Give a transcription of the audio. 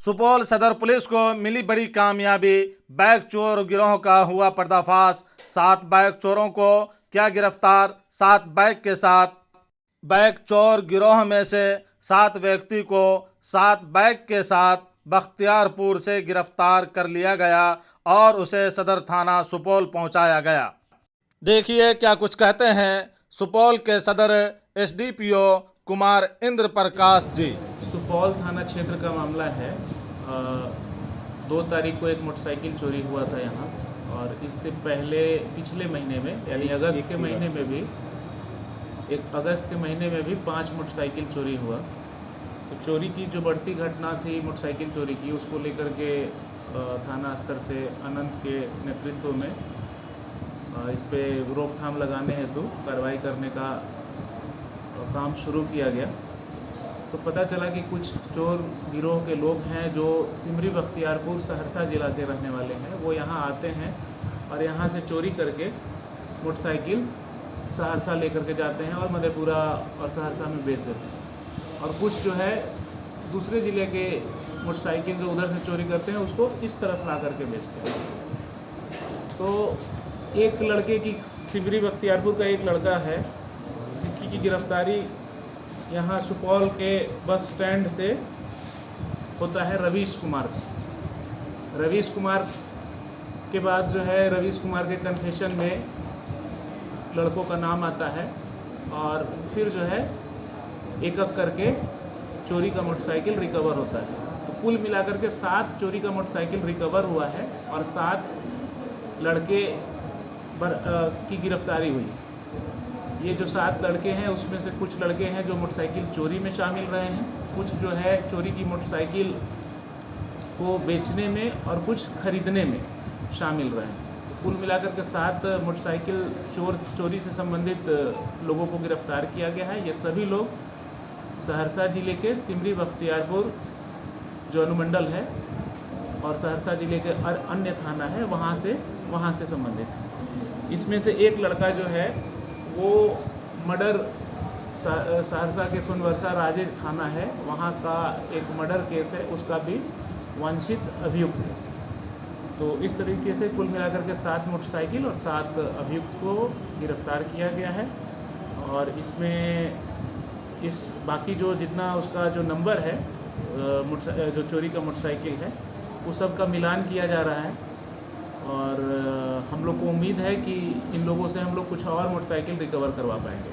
सुपौल सदर पुलिस को मिली बड़ी कामयाबी। बाइक चोर गिरोह का हुआ पर्दाफाश। 7 बाइक चोरों को किया गिरफ्तार। 7 बाइक के साथ बाइक चोर गिरोह में से 7 व्यक्ति को 7 बाइक के साथ बख्तियारपुर से गिरफ्तार कर लिया गया और उसे सदर थाना सुपौल पहुंचाया गया। देखिए क्या कुछ कहते हैं सुपौल के सदर एसडीपीओ कुमार इंद्र प्रकाश जी। सुपौल थाना क्षेत्र का मामला है। 2 तारीख को एक मोटरसाइकिल चोरी हुआ था यहाँ, और इससे पहले पिछले महीने में यानी अगस्त के महीने में भी 5 मोटरसाइकिल चोरी हुआ। तो चोरी की जो बढ़ती घटना थी मोटरसाइकिल चोरी की, उसको लेकर के थाना स्तर से अनंत के नेतृत्व में इस पे रोकथाम लगाने हेतु कार्रवाई करने का काम शुरू किया गया। तो पता चला कि कुछ चोर गिरोह के लोग हैं जो सिमरी बख्तियारपुर सहरसा ज़िला के रहने वाले हैं। वो यहाँ आते हैं और यहाँ से चोरी करके मोटरसाइकिल सहरसा लेकर के जाते हैं और मधेपुरा और सहरसा में बेच देते हैं। और कुछ जो है दूसरे ज़िले के मोटरसाइकिल जो उधर से चोरी करते हैं उसको इस तरफ ला करके बेचते हैं। तो एक लड़के की, सिमरी बख्तियारपुर का एक लड़का है जिसकी की गिरफ्तारी यहाँ सुपौल के बस स्टैंड से होता है रवीश कुमार। रवीश कुमार के बाद जो है रवीश कुमार के कन्फेशन में लड़कों का नाम आता है और फिर जो है एक करके चोरी का मोटरसाइकिल रिकवर होता है। तो कुल मिलाकर के 7 चोरी का मोटरसाइकिल रिकवर हुआ है और 7 लड़के की गिरफ्तारी हुई। ये जो 7 लड़के हैं उसमें से कुछ लड़के हैं जो मोटरसाइकिल चोरी में शामिल रहे हैं, कुछ जो है चोरी की मोटरसाइकिल को बेचने में और कुछ खरीदने में शामिल रहे हैं। तो कुल मिलाकर के 7 मोटरसाइकिल चोरी से संबंधित लोगों को गिरफ्तार किया गया है। ये सभी लोग सहरसा ज़िले के सिमरी बख्तियारपुर जो अनुमंडल है और सहरसा ज़िले के अन्य थाना है वहाँ से संबंधित है। इसमें से एक लड़का जो है वो मर्डर सहरसा के सोनवर्षा राजे थाना है, वहाँ का एक मर्डर केस है, उसका भी वांछित अभियुक्त है। तो इस तरीके से कुल मिलाकर के 7 मोटरसाइकिल और 7 अभियुक्त को गिरफ्तार किया गया है। और इसमें बाकी जो जितना उसका जो नंबर है जो चोरी का मोटरसाइकिल है वो सब का मिलान किया जा रहा है। और हम लोग को उम्मीद है कि इन लोगों से हम लोग कुछ और मोटरसाइकिल रिकवर करवा पाएंगे।